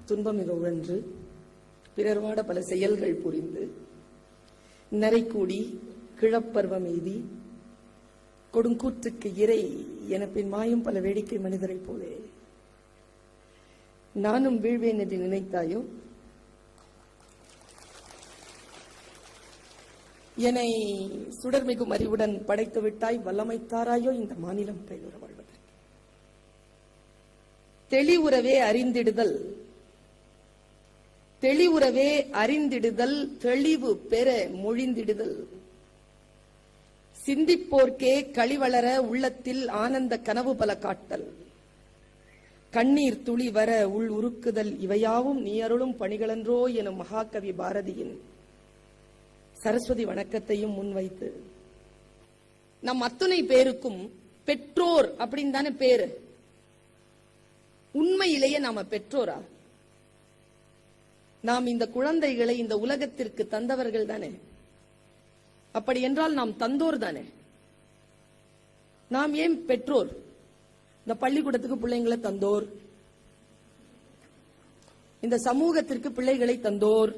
துன்பமிக உழன்று பிறர் வாட பல செயல்கள் புரிந்து நரைக்கூடி கிழப்பருவம் எய்தி கொடுங்கூற்றுக்கு இறை என பின் மாயும் பல வேடிக்கை மனிதரை போலே நானும் வீழ்வேன் என்று நினைத்தாயோ? என்னை சுடர்மிகும் அறிவுடன் படைத்து விட்டாய், வல்லமைத்தாராயோ இந்த மாநிலம் கையுற வாழ்வதற்கு. தெளிவுறவே அறிந்திடுதல், தெளிவுறவே அறிந்திடுதல், தெளிவு பெற மொழிந்திடுதல், சிந்திப்போர்க்கே களிவளர உள்ளத்தில் ஆனந்த கனவு பல காட்டல், கண்ணீர் துளி வர உள் உருக்குதல், இவையாவும் நீ அருளும் பணிகளன்றோ எனும் மகாகவி பாரதியின் சரஸ்வதி வணக்கத்தையும் முன்வைத்து நம் அத்துணை பேருக்கும் பெற்றோர் அப்படின்னு தானே பேரு. உண்மையிலேயே நாம பெற்றோரா? நாம் இந்த குழந்தைகளை இந்த உலகத்திற்கு தந்தவர்கள் தானே? அப்படி என்றால் நாம் தந்தோர் தானே? நாம் ஏன் பெற்றோர்? இந்த பள்ளிக்கூடத்துக்கு பிள்ளைங்களை தந்தோர், இந்த சமூகத்திற்கு பிள்ளைகளை தந்தோர்,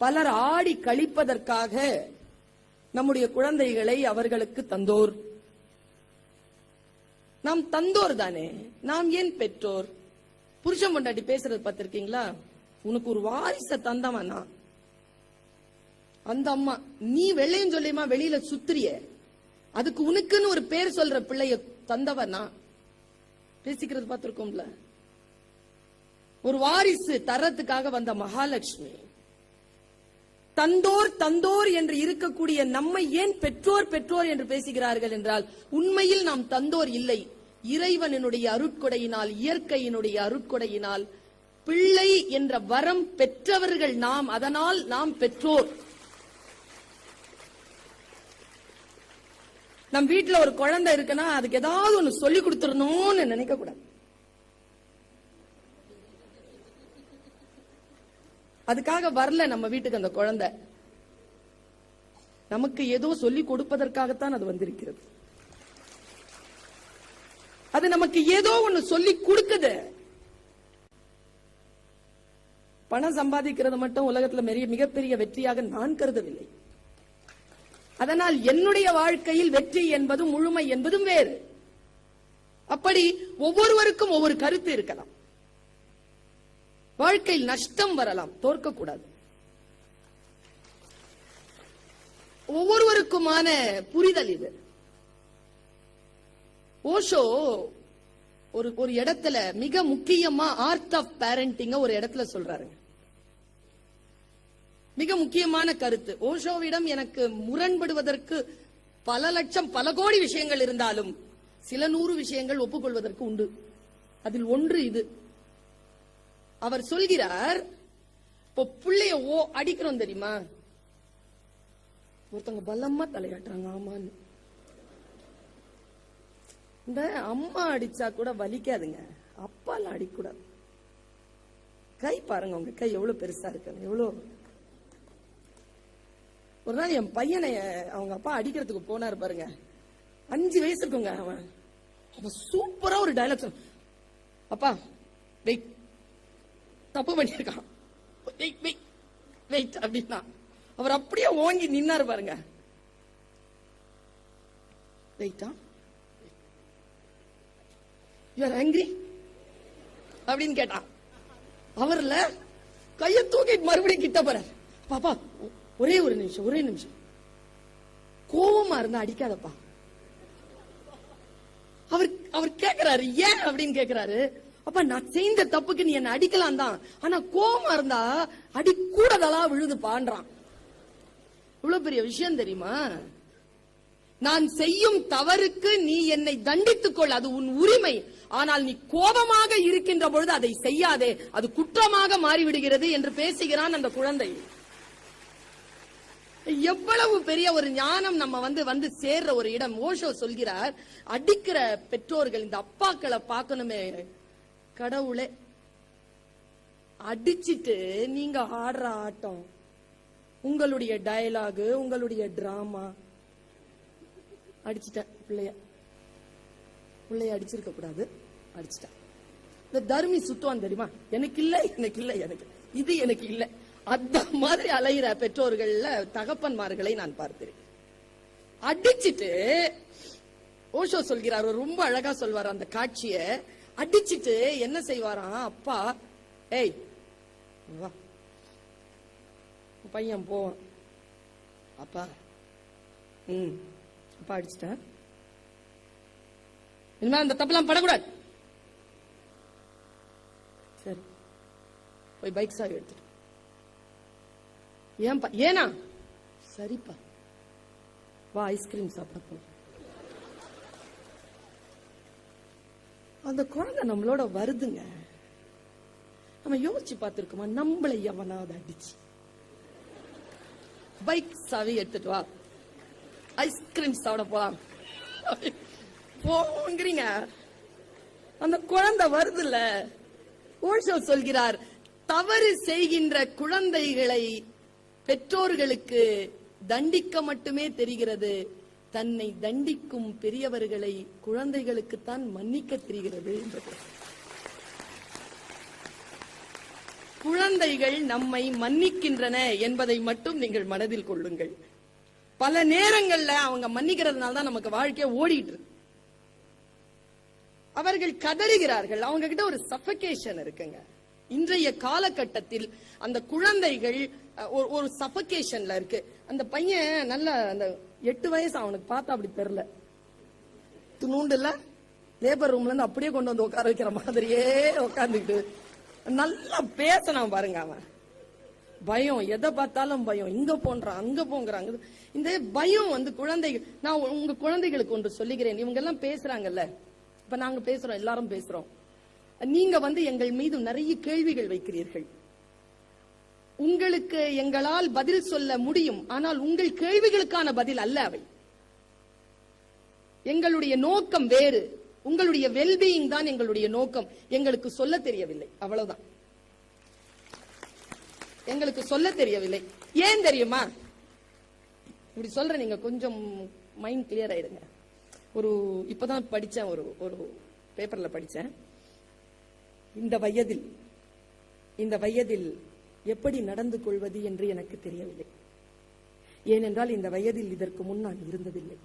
பலர் ஆடி கழிப்பதற்காக நம்முடைய குழந்தைகளை அவர்களுக்கு தந்தோர். நாம் தந்தோர் தானே, நாம் ஏன் பெற்றோர்? புருஷன் பொண்டாட்டி பேசுறது பார்த்திருக்கீங்களா? உனக்கு ஒரு வாரிசை தந்தவனா அந்த அம்மா, நீ வெள்ளையும் சொல்லியமா வெளியில சுத்திரிய, அதுக்கு உனக்குன்னு ஒரு பேர் சொல்ற பிள்ளைய தந்தவனா பேசிக்கிறது பார்த்திருக்கோம்ல. ஒரு வாரிசு தரத்துக்காக வந்த மகாலட்சுமி. தந்தோர் தந்தோர் என்று இருக்கக்கூடிய நம்மை ஏன் பெற்றோர் பெற்றோர் என்று பேசுகிறார்கள் என்றால், உண்மையில் நாம் தந்தோர் இல்லை. இறைவனுடைய அருட்கொடையினால், இயற்கையினுடைய அருட்கொடையினால் பிள்ளை என்ற வரம் பெற்றவர்கள் நாம். அதனால் நாம் பெற்றோர். நம் வீட்டுல ஒரு குழந்தை இருக்குன்னா அதுக்கு ஏதாவது ஒண்ணு சொல்லி கொடுத்துடணும்னு நினைக்க கூடாது. அதுக்காக வரல நம்ம வீட்டுக்கு அந்த குழந்தை, நமக்கு ஏதோ சொல்லி கொடுப்பதற்காகத்தான் அது வந்திருக்கிறது. அது நமக்கு ஏதோ ஒண்ணு சொல்லி கொடுக்குது. பணம் சம்பாதிக்கிறது மட்டும் உலகத்துல மிகப்பெரிய வெற்றியாக நான் கருதவில்லை. அதனால் என்னுடைய வாழ்க்கையில் வெற்றி என்பதும் முழுமை என்பதும் வேறு. அப்படி ஒவ்வொருவருக்கும் ஒவ்வொரு கருத்து இருக்கலாம். வாழ்க்கையில் நஷ்டம் வரலாம், தோற்கக்கூடாது. ஒவ்வொருவருக்குமான புரிதல் இது. ஓஷோ ஒரு இடத்துல மிக முக்கியமா ஆர்ட் ஆஃப் பேரண்டிங் ஒரு இடத்துல சொல்றாரு. மிக முக்கியமான கருத்து. ஓஷோவிடம் எனக்கு முரண்படுவதற்கு பல லட்சம் பல கோடி விஷயங்கள் இருந்தாலும் சில 100 விஷயங்கள் ஒப்புக்கொள்வதற்கு உண்டு. அதில் ஒன்று இது. அவர் சொல்கிறார், இப்போ பிள்ளைய அடிக்கிறோம் தெரியுமா, ஒருத்தவங்க பலமா தலையாட்டுறாங்க ஆமான்னு. இந்த அம்மா அடிச்சா கூட வலிக்காதுங்க, அப்பாலாம் அடிக்கூடாது. கை பாருங்க, உங்க கை எவ்வளவு பெருசா இருக்கு. எவ்வளவு ஒரு நாள் என் பையனை அவங்க அப்பா அடிக்கிறதுக்கு போனாரு பாருங்க, 5 வயசு இருக்குங்க. அவன் சூப்பரா ஒரு டயலாக் சொன்ன, அப்பா வெயிட், தப்பு பண்ணிருக்கான், வெயிட் அப்படின்னா அவர் அப்படியே ஓங்கி நின்னாரு பாருங்க. வெயிட்டா, யூ ஆர் ஆங்கிரி அப்படின்னு கேட்டான். அவர்ல கைய தூக்கிட்டு மறுபடியும் கிட்ட போற, பாப்பா ஒரே ஒரு நிமிஷம், கோவமா இருந்தா அடிக்காதப்பா. அவர் கேக்குறாரு ஏன் அப்படின்னு கேக்குறாரு. அப்ப நான் செய்த தப்புக்கு நீ என்ன அடிக்கலாம் தான், ஆனா கோவமா இருந்தா அடி கூடதலா விழுதுப்பான்றான். இவ்வளவு பெரிய விஷயம் தெரியுமா? நான் செய்யும் தவறுக்கு நீ என்னை தண்டித்துக் கொள், அது உன் உரிமை. ஆனால் நீ கோபமாக இருக்கின்ற பொழுது அதை செய்யாதே, அது குற்றமாக மாறிவிடுகிறது என்று பேசுகிறான் அந்த குழந்தை. எவ்வளவு பெரிய ஒரு ஞானம் நம்ம வந்து சேர்ற ஒரு இடம். ஓஷோ சொல்கிறார், அடிக்கிற பெற்றோர்கள் இந்த அப்பாக்களை பார்க்கணுமே. கடவுளே, அடிச்சிட்டு நீங்க ஆடுற ஆட்டம், உங்களுடைய டயலாகு, உங்களுடைய டிராமா. அடிச்சிட்டேன் பிள்ளைய அடிச்சிருக்க கூடாது, அடிச்சிட்டேன். இந்த தர்மி சுத்துவான் தெரியுமா, எனக்கு இல்ல எனக்கு இல்ல எனக்கு இது எனக்கு இல்ல, அந்த மாதிரி அலைகிற பெற்றோர்கள்ல தகப்பன்மார்களை நான் பார்க்கிறேன். அடிச்சிட்டு ஓஷோ சொல்கிறார், ரொம்ப அழகா சொல்வார் அந்த காட்சிய. அடிச்சிட்டு என்ன செய்வாராம் அப்பா, ஏய் வா பையன் போவான், அப்பா அப்பா அடிச்சிட்டேன், இனிமே அந்த தப்பெல்லாம் படக்கூடாது, சரி போய் பைக் சாவி எடுத்துட்டு. ஏன்பா, ஏனா, சரிப்பா வா ஐஸ்கிரீம் சாப்பிட போ. அந்த குழந்தை நம்மளோட வருதுங்க, நம்ம யோசிச்சு பார்த்திருக்கோமா, நம்மளை எவனாவது அடிச்சு பைக் சாவி எடுத்துட்டு வா ஐஸ்கிரீம் சாப்பிட போலாம் போங்கிறீங்க. அந்த குழந்தை வருதுல்ல. ஓஷோ சொல்கிறார், தவறு செய்கின்ற குழந்தைகளை பெற்றோர்களுக்கு தண்டிக்க மட்டுமே தெரிகிறது, தன்னை தண்டிக்கும் பெரியவர்களை குழந்தைகளுக்குத்தான் மன்னிக்க தெரிகிறது என்பது. குழந்தைகள் நம்மை மன்னிக்கின்றன என்பதை மட்டும் நீங்கள் மனதில் கொள்ளுங்கள். பல நேரங்கள்ல அவங்க மன்னிக்கிறதுனால தான் நமக்கு வாழ்க்கைய ஓடிட்டு இருக்கு. அவர்கள் கதறுகிறார்கள், அவங்க கிட்ட ஒரு சஃபகேஷன் இருக்குங்க. இன்றைய காலகட்டத்தில் அந்த குழந்தைகள் ஒரு சஃபகேஷன்ல இருக்கு. அந்த பையன் நல்ல அந்த 8 வயசு, அவனுக்கு பார்த்தா அப்படி தெரியல, துணுண்டுல லேபர் ரூம்ல இருந்து அப்படியே கொண்டு வந்து உட்கார வைக்கிற மாதிரியே உட்கார்ந்துட்டு நல்லா பேசலாம் பாருங்க. அவன் பயம், எதை பார்த்தாலும் பயம், இங்க போன்றான் அங்க போங்கிறாங்க. இந்த பயம் வந்து குழந்தைகள், நான் உங்க குழந்தைகளுக்கு ஒன்று சொல்லுகிறேன், இவங்க எல்லாம் பேசுறாங்கல்ல, இப்ப நாங்க பேசுறோம், எல்லாரும் பேசுறோம், நீங்க வந்து எங்கள் மீது நிறைய கேள்விகள் வைக்கிறீர்கள். உங்களுக்கு எங்களால் பதில் சொல்ல முடியும், ஆனால் உங்கள் கேள்விகளுக்கான பதில் அல்ல அவை. எங்களுடைய நோக்கம் வேறு, உங்களுடைய வெல்பீயிங் தான் எங்களுடைய நோக்கம். எங்களுக்கு சொல்ல தெரியவில்லை, அவ்வளவுதான். எங்களுக்கு சொல்ல தெரியவில்லை. ஏன் தெரியுமா? இப்படி சொல்ற, நீங்க கொஞ்சம் மைண்ட் கிளியர் ஆயிடுங்க. இப்பதான் படிச்சேன், ஒரு பேப்பர்ல படிச்சேன். இந்த வயதில் எப்படி நடந்து கொள்வது என்று எனக்கு தெரியவில்லை. ஏனென்றால் இந்த வயதில் இதற்கு முன் நான் இருந்ததில்லை.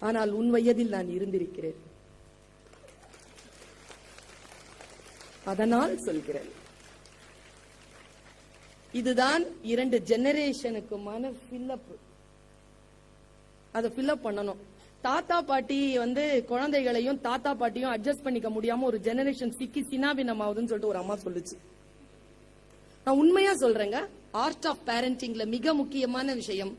ஆனால் உன் வயதில் நான் இருந்திருக்கிறேன், அதனால் சொல்கிறேன். இதுதான் 2 ஜெனரேஷனுக்குமான ஃபில்லப். அதை ஃபில்லப் பண்ணணும். தாத்தா பாட்டி வந்து குழந்தைகளையும் தாத்தா பாட்டியும் அட்ஜஸ்ட் பண்ணிக்க முடியாம ஒரு ஜெனரேஷன் சிக்கி சினாபினம் ஆகுதுன்னு சொல்லிட்டு ஒரு அம்மா சொல்லுச்சு. நான் உண்மையா சொல்றேங்க, ஆர்ட் ஆஃப் பேரண்டிங்ல மிக முக்கியமான விஷயம்,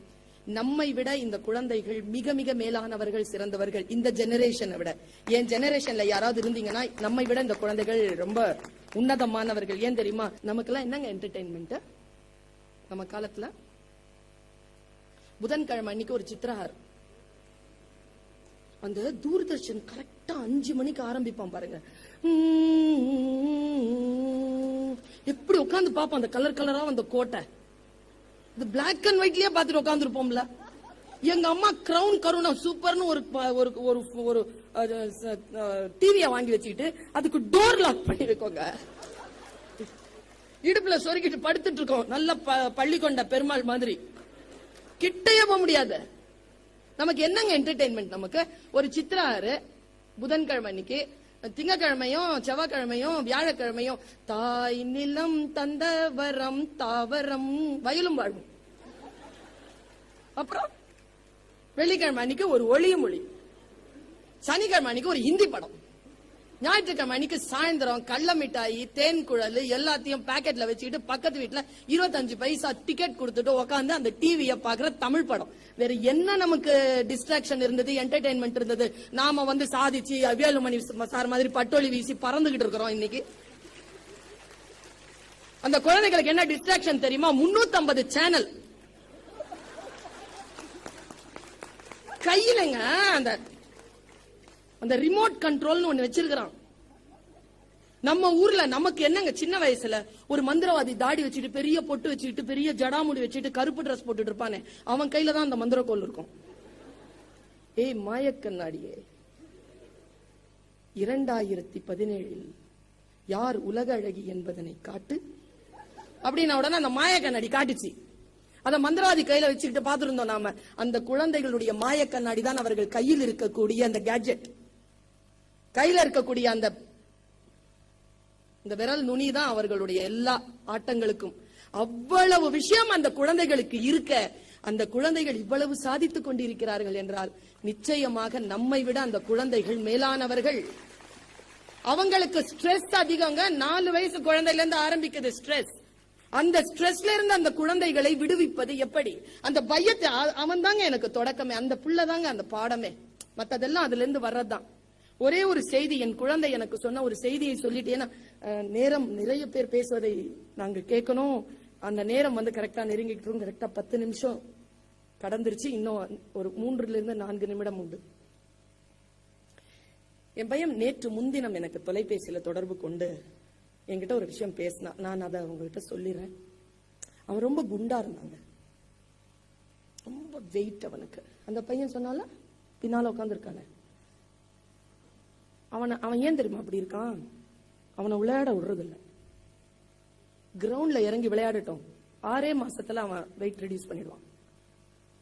நம்மை விட இந்த குழந்தைகள் மிக மிக மேலானவர்கள், சிறந்தவர்கள். இந்த ஜெனரேஷனை விட, என் ஜெனரேஷன்ல யாராவது இருந்தீங்கன்னா நம்மை விட இந்த குழந்தைகள் ரொம்ப உன்னதமானவர்கள். ஏன் தெரியுமா? நமக்கெல்லாம் என்னங்க என்டர்டைன்மெண்ட்? நம்ம காலத்துல புதன்கிழமை அன்னைக்கு ஒரு சித்திரஹாரம், அந்த தூர்தர்ஷன் கரெக்டா 5 மணிக்கு ஆரம்பிப்பான் பாருங்க. எப்படி உட்காந்து பாப்போம், அந்த கலர் கலரா அந்த கோட்டை, இந்த பிளாக் அண்ட் ஒயிட்லயே பாத்துட்டு உட்கார்ந்து இருப்போம்ல. எங்க அம்மா கிரவுன் கருணா சூப்பர்னு ஒரு டிவியை வாங்கி வச்சுக்கிட்டு அதுக்கு டோர் லாக் பண்ணி வைக்கோங்க, இடுப்புல சொருக்கிட்டு படுத்துட்டு இருக்கோம், நல்ல பள்ளி கொண்ட பெருமாள் மாதிரி, கிட்டையே போக முடியாது. நமக்கு என்னங்க என்டர்டைன்மெண்ட்? நமக்கு ஒரு சித்திராறு புதன்கிழமை அன்னைக்கு, திங்கக்கிழமையும் செவ்வாய்க்கிழமையும் வியாழக்கிழமையும் தாய் நிலம் தந்த வரம் தாவரம் வயலும் வாழும். அப்புறம் வெள்ளிக்கிழமை அன்னைக்கு ஒரு ஒளியும் மொழி, சனிக்கிழமை அன்னைக்கு ஒரு ஹிந்தி படம், ஞாயிற்றுக்கிழமை அன்னைக்கு சாயந்தரம் கள்ள மிட்டாயி தேன் குழல் எல்லாத்தையும் பாக்கெட்ல வச்சுக்கிட்டு பக்கத்து வீட்டுல 25 பைசா டிக்கெட் கொடுத்துட்டு உட்காந்து அந்த டிவியை பாக்குற தமிழ் படம். வேற என்ன நமக்கு டிஸ்ட்ராக்ஷன் இருந்தது, என்டர்டைன்மெண்ட் இருந்தது? நாம வந்து சாதிச்சு வேலுமணி சார் மாதிரி பட்டோலி வீசி பறந்துகிட்டு இருக்கிறோம் இன்னைக்கு. அந்த குழந்தைகளுக்கு என்ன டிஸ்ட்ராக்ஷன் தெரியுமா? 350 சேனல் கையிலங்க. அந்த ரிமோட் கண்ட்ரோல்னு ஒண்ணு வச்சிருக்கான். நம்ம ஊர்ல நமக்கு என்னங்க, சின்ன வயசுல ஒரு மந்திரவாதி தாடி வச்சுட்டு பெரிய பொட்டு வச்சுட்டு பெரிய ஜடாமுடி வச்சுட்டு கருப்பு டிரஸ் போட்டுட்டு இருப்பானே, அவன் கையில தான் அந்த மந்திரக்கோல் இருக்கும். ஏய் மாயக்கண்ணாடியே, 2017 யார் உலக அழகி என்பதனை காட்டு அப்படின்னா உடனே அந்த மாய கண்ணாடி காட்டுச்சு. அத மந்திரவாதி கையில வச்சுக்கிட்டு பார்த்திருந்தோம் நாம. அந்த குழந்தைகளுடைய மாய கண்ணாடி தான் அவர்கள் கையில் இருக்கக்கூடிய அந்த கேட்ஜெட், கையில இருக்கக்கூடிய அந்த விரல் நுனி தான் அவர்களுடைய எல்லா ஆட்டங்களுக்கும். அவ்வளவு விஷயம் அந்த குழந்தைகளுக்கு இருக்க, அந்த குழந்தைகள் இவ்வளவு சாதித்துக் கொண்டிருக்கிறார்கள் என்றால் நிச்சயமாக நம்மை விட அந்த குழந்தைகள் மேலானவர்கள். அவங்களுக்கு ஸ்ட்ரெஸ் அதிகங்க. 4 வயசு குழந்தையில இருந்து ஆரம்பிக்குது ஸ்ட்ரெஸ். அந்த ஸ்ட்ரெஸ்ல இருந்து அந்த குழந்தைகளை விடுவிப்பது எப்படி? அந்த பயத்தை, அவன் தாங்க எனக்கு தொடக்கமே, அந்த புள்ளதாங்க அந்த பாடமே, மத்ததெல்லாம் அதுல இருந்து வர்றதுதான். ஒரே ஒரு செய்தி, என் குழந்தை எனக்கு சொன்ன ஒரு செய்தியை சொல்லிட்டு, ஏன்னா நேரம் நிறைய பேர் பேசுவதை நாங்க கேட்கணும். அந்த நேரம் கரெக்டா நெருங்கிட்டு, கரெக்டா 10 நிமிஷம் கடந்துருச்சு. இன்னும் ஒரு 3-4 நிமிடம் உண்டு. என் பையன் நேற்று முன்தினம் எனக்கு தொலைபேசியில தொடர்பு கொண்டு என்கிட்ட ஒரு விஷயம் பேசினா. நான் அதை அவங்ககிட்ட சொல்லிடுறேன். அவன் ரொம்ப குண்டா இருந்தாங்க, ரொம்ப வெயிட் அவனுக்கு. அந்த பையன் சொன்னால பின்னால உட்கார்ந்து இருக்கானே, அவன் ஏன் தெரியுமா அப்படி இருக்கான்? அவனை விளையாட விடுறதில்ல. கிரவுண்ட்ல இறங்கி விளையாடட்டும், 6 மாசத்துல அவன் வெயிட் ரெடியூஸ் பண்ணிடுவான்.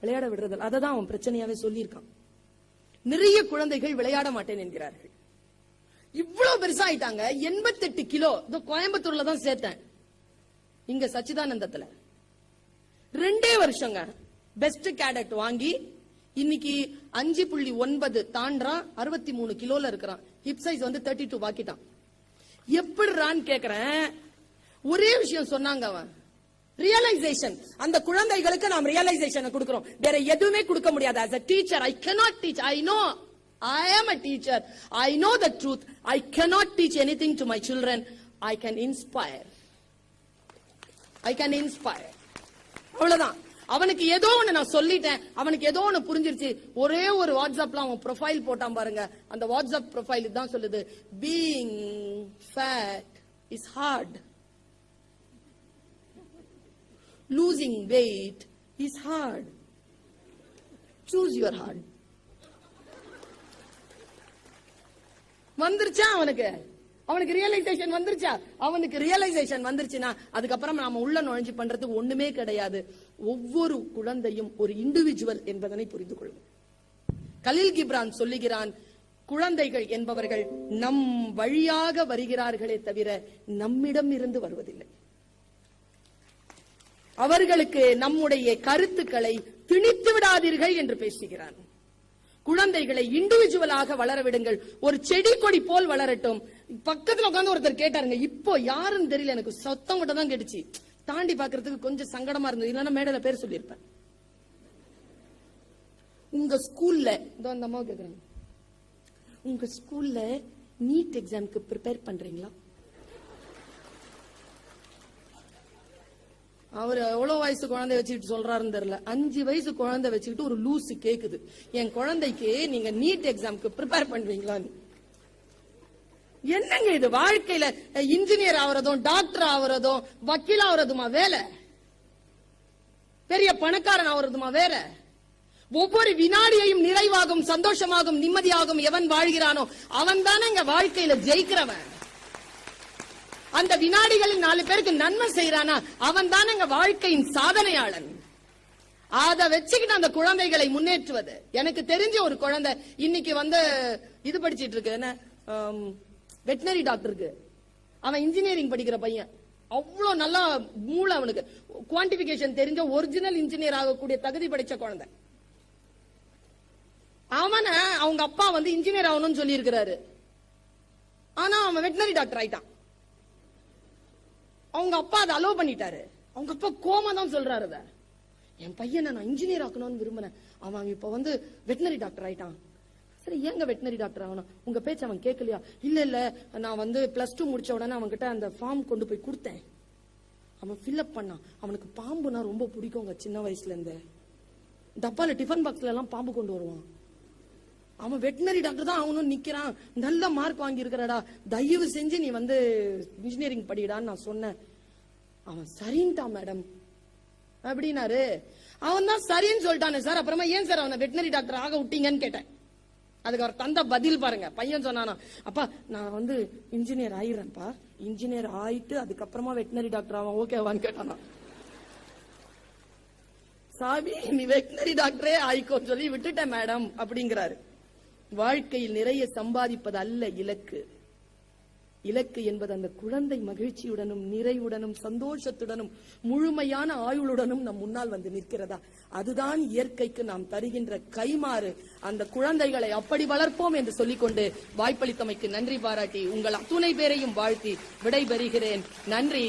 விளையாட விடுறதில்ல. அததான் அவன் பிரச்சனையாவே சொல்லியிருக்கான். நிறைய குழந்தைகள் விளையாட மாட்டேன் என்கிறார்கள். இவ்வளவு பெருசா ஆயிட்டாங்க. 88 கிலோ. கோயம்புத்தூர்ல தான் சேர்த்தேன், இங்க சச்சிதானந்தத்துல 2 வருஷங்க. பெஸ்ட் கேடட் வாங்கி இன்னைக்கு 5.9 தாண்டான், 63 கிலோல இருக்கிறான். Hip size 32 வாக்கிட்டான். எப்படிறான்னு கேக்குறேன். ஒரே விஷயம் சொன்னாங்க, அவன் ரியலைசேஷன். அந்த குழந்தைகளுக்கு நாம் ரியலைசேஷன் கொடுக்கிறோம், வேற எதுவுமே கொடுக்க முடியாது. as a teacher I cannot teach. I know I am a teacher, I know the truth. I cannot teach anything to my children. I can inspire. அவ்வளவுதான். அவனுக்கு ஏதோ ஒண்ணு நான் சொல்லிட்டேன், அவனுக்கு ஏதோ ஒண்ணு புரிஞ்சிருச்சு. ஒரே ஒரு வாட்ஸ்அப்ல அவன் ப்ரொஃபைல் போட்டான் பாருங்க. அந்த வாட்ஸ்அப் ப்ரொஃபைல் தான் சொல்லுது, being fat is hard, losing weight is hard, choose your hard. வந்துருச்சா அவனுக்கு ரியலைசேஷன் வந்துருச்சா? அவனுக்கு ரியலைசேஷன் வந்துருச்சுன்னா அதுக்கப்புறம் நாம உள்ள நுழைஞ்சு பண்றதுக்கு ஒண்ணுமே கிடையாது. ஒவ்வொரு குழந்தையும் ஒரு இண்டிவிஜுவல் என்பதனை புரிந்து கொள்ளும். கலீல் கிப்ரான் சொல்லுகிறான், குழந்தைகள் என்பவர்கள் நம் வழியாக வருகிறார்களே தவிர நம்மிடம் இருந்து வருவதில்லை. அவர்களுக்கு நம்முடைய கருத்துக்களை திணித்து விடாதீர்கள் என்று பேசுகிறான். குழந்தைகளை இண்டிவிஜுவலாக வளர விடுங்கள். ஒரு செடி கொடி போல் வளரட்டும். பக்கத்துல உட்கார்ந்து ஒருத்தர் கேட்டாருங்க, இப்போ யாருன்னு தெரியல, எனக்கு சத்தம் மட்டும் தான் கேட்டுச்சு. தாண்டி பாக்குறதுக்கு கொஞ்சம் சங்கடமா இருந்தது, இல்லன்னா மேடையில பேர் சொல்லியிருப்பேன். உங்க ஸ்கூல்ல, அந்த அம்மா கேக்குறாங்க, உங்க ஸ்கூல்ல நீட் எக்ஸாம்க்கு ப்ரிப்பேர் பண்றீங்களா? அவர் எவ்வளவு வயசு குழந்தை வச்சுக்கிட்டு சொல்றாருன்னு தெரியல. 5 வயசு குழந்தை வச்சுக்கிட்டு ஒரு லூசு கேக்குது, என் குழந்தைக்கு நீங்க நீட் எக்ஸாம்க்கு ப்ரிப்பேர் பண்றீங்களான்னு. என்னங்க இது? வாழ்க்கையில இன்ஜினியர் ஆவறதும், டாக்டர் ஆவறதும், வக்கீல் ஆவறதுமா வேலை? பெரிய பணக்காரன் ஆவறதுமா வேற? ஒவ்வொரு வினாடியையும் நிறைவாகும், சந்தோஷமாகும், நிம்மதியாகும் எவன் வாழ்கிறானோ அவன் தானே இங்க வாழ்க்கையில ஜெயிக்கிறவன். அந்த வினாடிகளில் 4 பேருக்கு நன்மை செய்யறானா அவன் தான் எங்க வாழ்க்கையின் சாதனையாளன். அத வச்சுக்கிட்டு அந்த குழந்தைகளை முன்னேற்றுவது. எனக்கு தெரிஞ்ச ஒரு குழந்தை இன்னைக்கு இது படிச்சிட்டு இருக்கு, என்ன வெட்டினரி டாக்டருக்கு. அவன் இன்ஜினியரிங் படிக்கிற பையன். அவ்வளவு நல்லா மூளை அவனுக்கு, குவான்டிபிகேஷன் தெரிஞ்ச ஒரிஜினல் இன்ஜினியர் ஆகக்கூடிய தகுதி படைச்ச குழந்தை. அவனை அவங்க அப்பா இன்ஜினியர் ஆகணும்னு சொல்லி இருக்கிறாரு. ஆனா அவன் வெட்டினரி டாக்டர் ஆயிட்டான். அவங்க அப்பா அதை அலோவ் பண்ணிட்டாரு. அவங்க அப்பா கோமா தான் சொல்றாரு, என் பையனை நான் இன்ஜினியர் ஆக்கணும்னு விரும்பினேன், அவன் இப்ப வெட்டினரி டாக்டர் ஆயிட்டான். சரி, ஏங்க வெட்டினரி டாக்டர் ஆகணும்? உங்க பேச்சு அவன் கேட்கலையா? இல்ல நான் +2 முடிச்ச உடனே அவன் கிட்ட அந்த ஃபார்ம் கொண்டு போய் கொடுத்தேன். அவன் ஃபில்அப் பண்ணான். அவனுக்கு பாம்புனா ரொம்ப பிடிக்குங்க. சின்ன வயசுல இருந்து டப்பால டிஃபன் பாக்ஸ்ல எல்லாம் பாம்பு கொண்டு வருவான். அவன் வெட்டினரி டாக்டர் தான் ஆகணும்னு நிக்கிறான். நல்ல மார்க் வாங்கி இருக்கிறடா, தயவு செஞ்சு நீ இன்ஜினியரிங் படிடான்னு நான் சொன்னேன். அவன் சரின்ட்டான் மேடம் அப்படின்னாரு. அவன் தான் சரின்னு சொல்லிட்டானே சார், அப்புறமா ஏன் சார் அவனை வெட்டினரி டாக்டர் ஆக விட்டீங்கன்னு கேட்டேன். அதுக்கு அவர் தந்த பதில் பாருங்க. பையன் சொன்னானா, அப்பா நான் வந்து இன்ஜினியர் ஆயிடுறேன்ப்பா, இன்ஜினியர் ஆயிட்டு அதுக்கப்புறமா வெட்டினரி டாக்டர் ஆவான், ஓகேவான்னு கேட்டானா. சாமி நீ வெட்டினரி டாக்டரே ஆயிக்கோன்னு சொல்லி விட்டுட்டேன் மேடம் அப்படிங்கிறாரு. வாழ்க்கையில் நிறைய சம்பாதிப்பது அல்ல இலக்கு. இலக்கு என்பது அந்த குழந்தை மகிழ்ச்சியுடனும் நிறைவுடனும் சந்தோஷத்துடனும் முழுமையான ஆயுளுடனும் நம் முன்னால் வந்து நிற்கிறதா, அதுதான் இயற்கைக்கு நாம் தருகின்ற கைமாறு. அந்த குழந்தைகளை அப்படி வளர்ப்போம் என்று சொல்லிக்கொண்டு வாய்ப்பளித்தமைக்கு நன்றி பாராட்டி உங்கள் அத்துணை பேரையும் வாழ்த்தி விடைபெறுகிறேன். நன்றி.